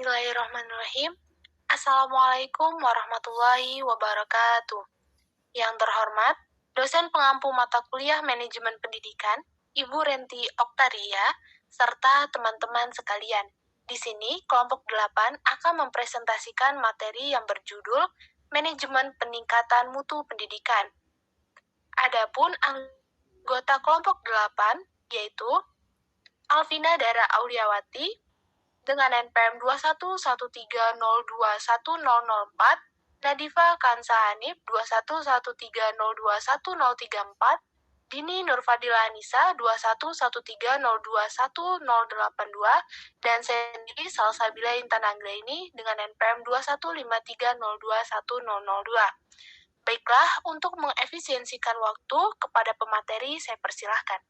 Bismillahirrahmanirrahim. Assalamualaikum warahmatullahi wabarakatuh. Yang terhormat, dosen pengampu mata kuliah Manajemen Pendidikan, Ibu Renti Oktaria, serta teman-teman sekalian. Di sini, kelompok 8 akan mempresentasikan materi yang berjudul Manajemen Peningkatan Mutu Pendidikan. Adapun anggota kelompok 8 yaitu Alvina Dara Auliawati dengan NPM 2113021004, Nadifa Kansa Hanif 2113021034, Dini Nurfadila Anissa 2113021082, dan sendiri Salsabila Intan Anggraini dengan NPM 2153021002. Baiklah, untuk mengefisiensikan waktu, kepada pemateri saya persilahkan.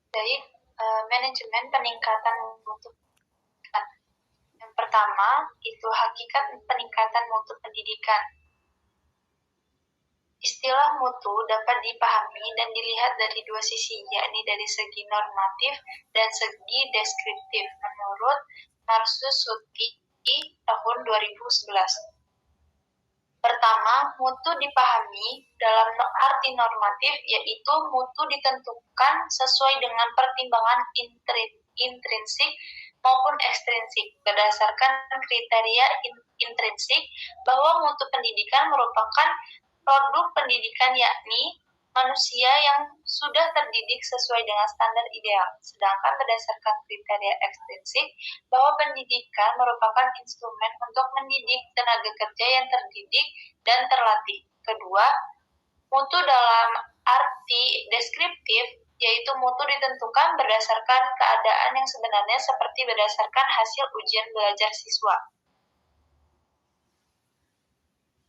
Baik, manajemen peningkatan mutu. Yang pertama, itu hakikat peningkatan mutu pendidikan. Istilah mutu dapat dipahami dan dilihat dari dua sisi, yakni dari segi normatif dan segi deskriptif, menurut Marsus Suti tahun 2011. Pertama, mutu dipahami dalam arti normatif, yaitu mutu ditentukan sesuai dengan pertimbangan intrinsik maupun ekstrinsik. Berdasarkan kriteria intrinsik, bahwa mutu pendidikan merupakan produk pendidikan, yakni manusia yang sudah terdidik sesuai dengan standar ideal. Sedangkan berdasarkan kriteria ekstrinsik, bahwa pendidikan merupakan instrumen untuk mendidik tenaga kerja yang terdidik dan terlatih. Kedua, mutu dalam arti deskriptif, yaitu mutu ditentukan berdasarkan keadaan yang sebenarnya seperti berdasarkan hasil ujian belajar siswa.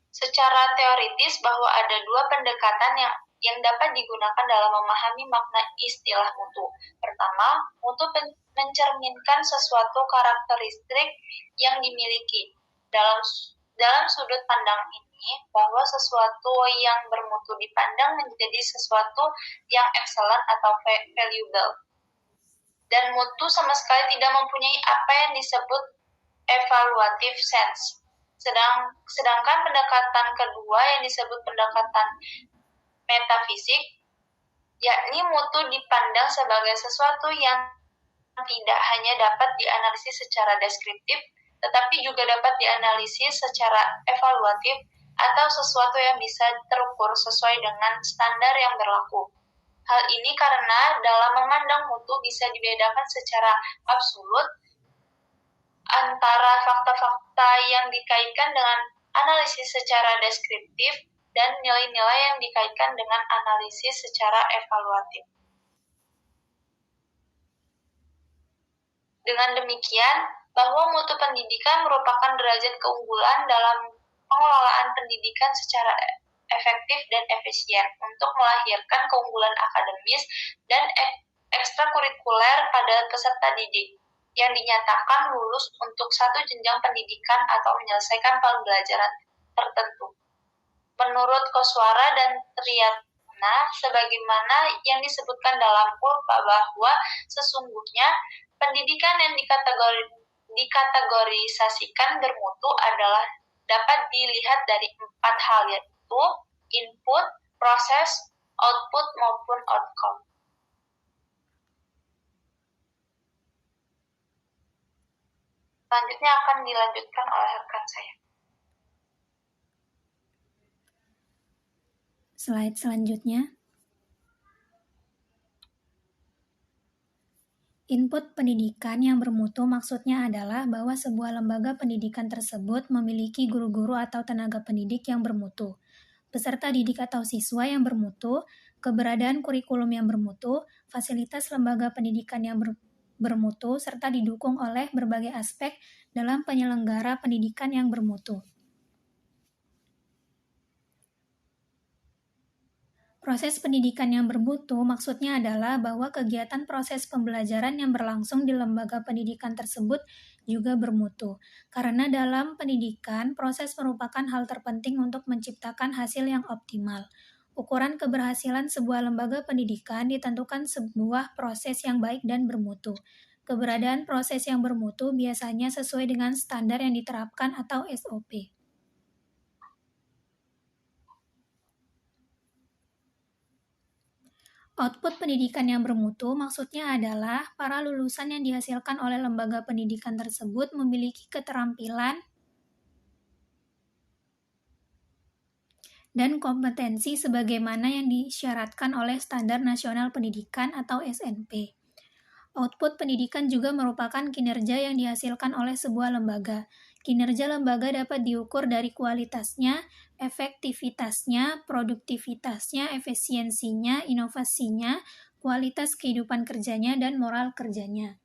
Secara teoritis, bahwa ada dua pendekatan yang dapat digunakan dalam memahami makna istilah mutu. Pertama, mutu mencerminkan sesuatu karakteristik yang dimiliki. Dalam sudut pandang ini, bahwa sesuatu yang bermutu dipandang menjadi sesuatu yang excellent atau valuable. Dan mutu sama sekali tidak mempunyai apa yang disebut evaluative sense. Sedangkan pendekatan kedua yang disebut pendekatan metafisik, yakni mutu dipandang sebagai sesuatu yang tidak hanya dapat dianalisis secara deskriptif, tetapi juga dapat dianalisis secara evaluatif atau sesuatu yang bisa terukur sesuai dengan standar yang berlaku. Hal ini karena dalam memandang mutu bisa dibedakan secara absolut antara fakta-fakta yang dikaitkan dengan analisis secara deskriptif dan nilai-nilai yang dikaitkan dengan analisis secara evaluatif. Dengan demikian, bahwa mutu pendidikan merupakan derajat keunggulan dalam pengelolaan pendidikan secara efektif dan efisien untuk melahirkan keunggulan akademis dan ekstrakurikuler pada peserta didik yang dinyatakan lulus untuk satu jenjang pendidikan atau menyelesaikan pembelajaran tertentu. Menurut Koswara dan Triatna, sebagaimana yang disebutkan dalam Ulpa, bahwa sesungguhnya pendidikan yang dikategorisasikan bermutu adalah dapat dilihat dari 4 hal, yaitu input, proses, output, maupun outcome. Selanjutnya akan dilanjutkan oleh rekan saya. Slide selanjutnya. Input pendidikan yang bermutu maksudnya adalah bahwa sebuah lembaga pendidikan tersebut memiliki guru-guru atau tenaga pendidik yang bermutu, peserta didik atau siswa yang bermutu, keberadaan kurikulum yang bermutu, fasilitas lembaga pendidikan yang bermutu, serta didukung oleh berbagai aspek dalam penyelenggara pendidikan yang bermutu. Proses pendidikan yang bermutu maksudnya adalah bahwa kegiatan proses pembelajaran yang berlangsung di lembaga pendidikan tersebut juga bermutu. Karena dalam pendidikan, proses merupakan hal terpenting untuk menciptakan hasil yang optimal. Ukuran keberhasilan sebuah lembaga pendidikan ditentukan sebuah proses yang baik dan bermutu. Keberadaan proses yang bermutu biasanya sesuai dengan standar yang diterapkan atau SOP. Output pendidikan yang bermutu maksudnya adalah para lulusan yang dihasilkan oleh lembaga pendidikan tersebut memiliki keterampilan dan kompetensi sebagaimana yang disyaratkan oleh Standar Nasional Pendidikan atau SNP. Output pendidikan juga merupakan kinerja yang dihasilkan oleh sebuah lembaga. Kinerja lembaga dapat diukur dari kualitasnya, efektivitasnya, produktivitasnya, efisiensinya, inovasinya, kualitas kehidupan kerjanya, dan moral kerjanya.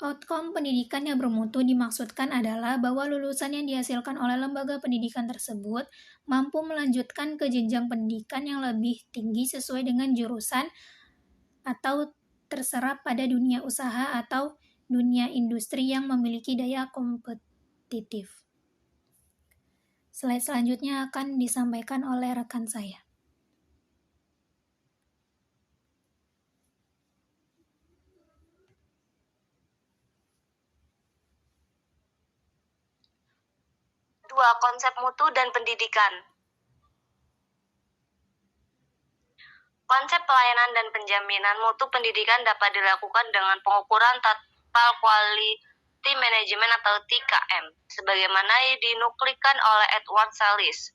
Outcome pendidikan yang bermutu dimaksudkan adalah bahwa lulusan yang dihasilkan oleh lembaga pendidikan tersebut mampu melanjutkan ke jenjang pendidikan yang lebih tinggi sesuai dengan jurusan atau terserap pada dunia usaha atau dunia industri yang memiliki daya kompetitif. Slide selanjutnya akan disampaikan oleh rekan saya. Dua, konsep mutu dan pendidikan. Konsep pelayanan dan penjaminan mutu pendidikan dapat dilakukan dengan pengukuran Total Quality Management atau TKM, sebagaimana dinuklikan oleh Edward Salis,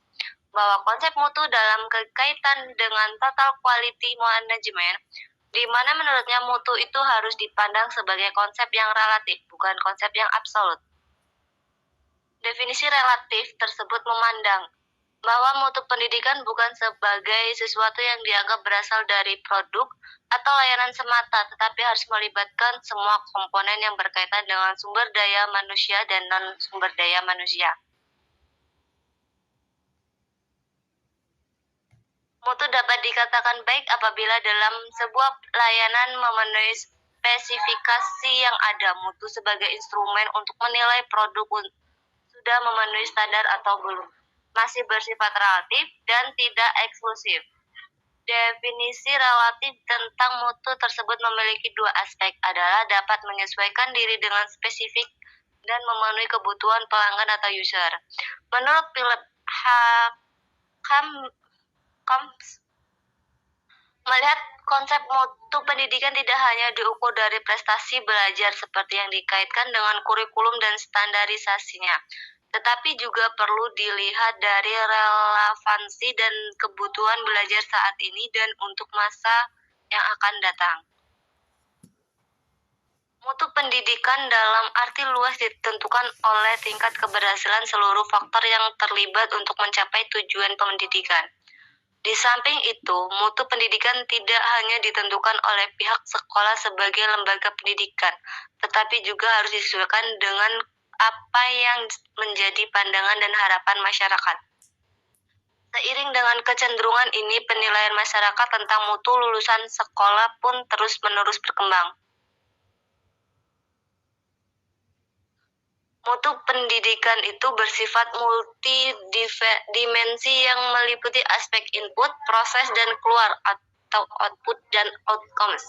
bahwa konsep mutu dalam kaitan dengan Total Quality Management, di mana menurutnya mutu itu harus dipandang sebagai konsep yang relatif, bukan konsep yang absolut. Definisi relatif tersebut memandang bahwa mutu pendidikan bukan sebagai sesuatu yang dianggap berasal dari produk atau layanan semata, tetapi harus melibatkan semua komponen yang berkaitan dengan sumber daya manusia dan non-sumber daya manusia. Mutu dapat dikatakan baik apabila dalam sebuah layanan memenuhi spesifikasi yang ada. Mutu sebagai instrumen untuk menilai produk sudah memenuhi standar atau belum, masih bersifat relatif dan tidak eksklusif. Definisi relatif tentang mutu tersebut memiliki dua aspek, adalah dapat menyesuaikan diri dengan spesifik dan memenuhi kebutuhan pelanggan atau user. Menurut Philip Combs, melihat konsep mutu pendidikan tidak hanya diukur dari prestasi belajar seperti yang dikaitkan dengan kurikulum dan standarisasinya, tetapi juga perlu dilihat dari relevansi dan kebutuhan belajar saat ini dan untuk masa yang akan datang. Mutu pendidikan dalam arti luas ditentukan oleh tingkat keberhasilan seluruh faktor yang terlibat untuk mencapai tujuan pendidikan. Di samping itu, mutu pendidikan tidak hanya ditentukan oleh pihak sekolah sebagai lembaga pendidikan, tetapi juga harus disesuaikan dengan apa yang menjadi pandangan dan harapan masyarakat. Seiring dengan kecenderungan ini, penilaian masyarakat tentang mutu lulusan sekolah pun terus-menerus berkembang. Mutu pendidikan itu bersifat multidimensi yang meliputi aspek input, proses, dan keluar atau output dan outcomes.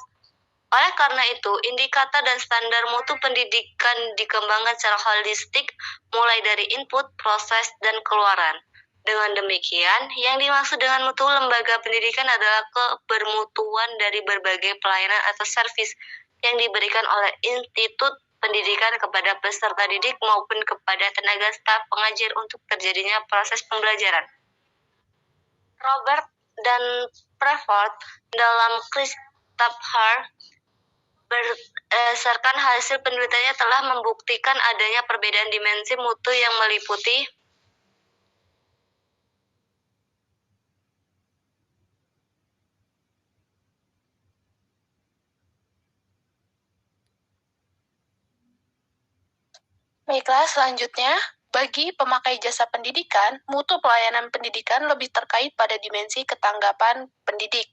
Oleh karena itu, indikator dan standar mutu pendidikan dikembangkan secara holistik, mulai dari input, proses, dan keluaran. Dengan demikian, yang dimaksud dengan mutu lembaga pendidikan adalah kebermutuan dari berbagai pelayanan atau servis yang diberikan oleh institut pendidikan kepada peserta didik maupun kepada tenaga staf pengajar untuk terjadinya proses pembelajaran. Robert dan Prevot dalam Christopher berdasarkan hasil penelitiannya telah membuktikan adanya perbedaan dimensi mutu yang meliputi Baiklah, selanjutnya Bagi pemakai jasa pendidikan, mutu pelayanan pendidikan lebih terkait pada dimensi ketanggapan pendidik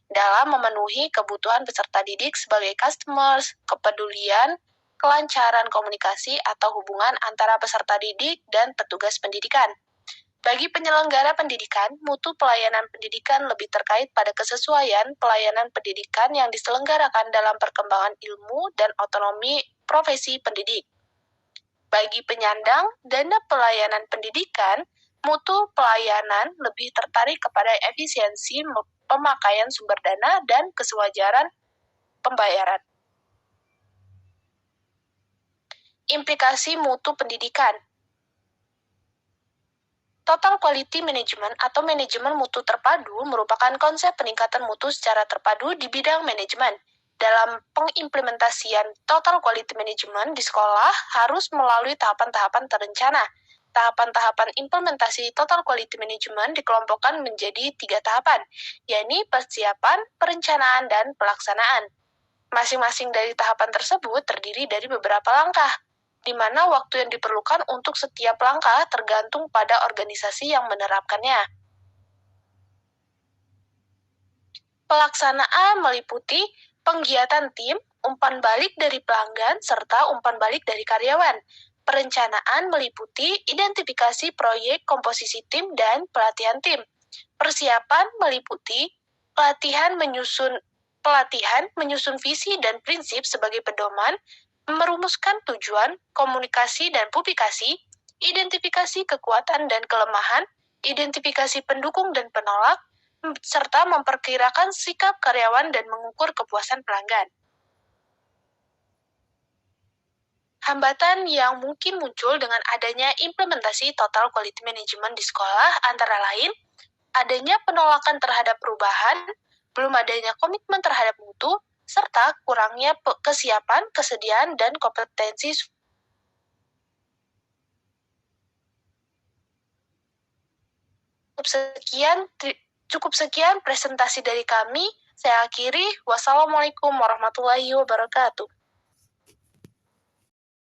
dalam memenuhi kebutuhan peserta didik sebagai customers, kepedulian, kelancaran komunikasi atau hubungan antara peserta didik dan petugas pendidikan. Bagi penyelenggara pendidikan, mutu pelayanan pendidikan lebih terkait pada kesesuaian pelayanan pendidikan yang diselenggarakan dalam perkembangan ilmu dan otonomi profesi pendidik. Bagi penyandang dana pelayanan pendidikan, mutu pelayanan lebih tertarik kepada efisiensi pemakaian sumber dana dan kesewajaran pembayaran. Implikasi mutu pendidikan. Total Quality Management atau manajemen mutu terpadu merupakan konsep peningkatan mutu secara terpadu di bidang manajemen. Dalam pengimplementasian Total Quality Management di sekolah harus melalui tahapan-tahapan terencana. Tahapan-tahapan implementasi Total Quality Management dikelompokkan menjadi 3 tahapan, yakni persiapan, perencanaan, dan pelaksanaan. Masing-masing dari tahapan tersebut terdiri dari beberapa langkah, di mana waktu yang diperlukan untuk setiap langkah tergantung pada organisasi yang menerapkannya. Pelaksanaan meliputi penggiatan tim, umpan balik dari pelanggan, serta umpan balik dari karyawan. Perencanaan meliputi identifikasi proyek, komposisi tim, dan pelatihan tim. Persiapan meliputi pelatihan menyusun visi dan prinsip sebagai pedoman, merumuskan tujuan, komunikasi dan publikasi, identifikasi kekuatan dan kelemahan, identifikasi pendukung dan penolak, serta memperkirakan sikap karyawan dan mengukur kepuasan pelanggan. Hambatan yang mungkin muncul dengan adanya implementasi Total Quality Management di sekolah antara lain, adanya penolakan terhadap perubahan, belum adanya komitmen terhadap mutu, serta kurangnya kesiapan, kesediaan, dan kompetensi. Cukup sekian presentasi dari kami. Saya akhiri. Wassalamualaikum warahmatullahi wabarakatuh.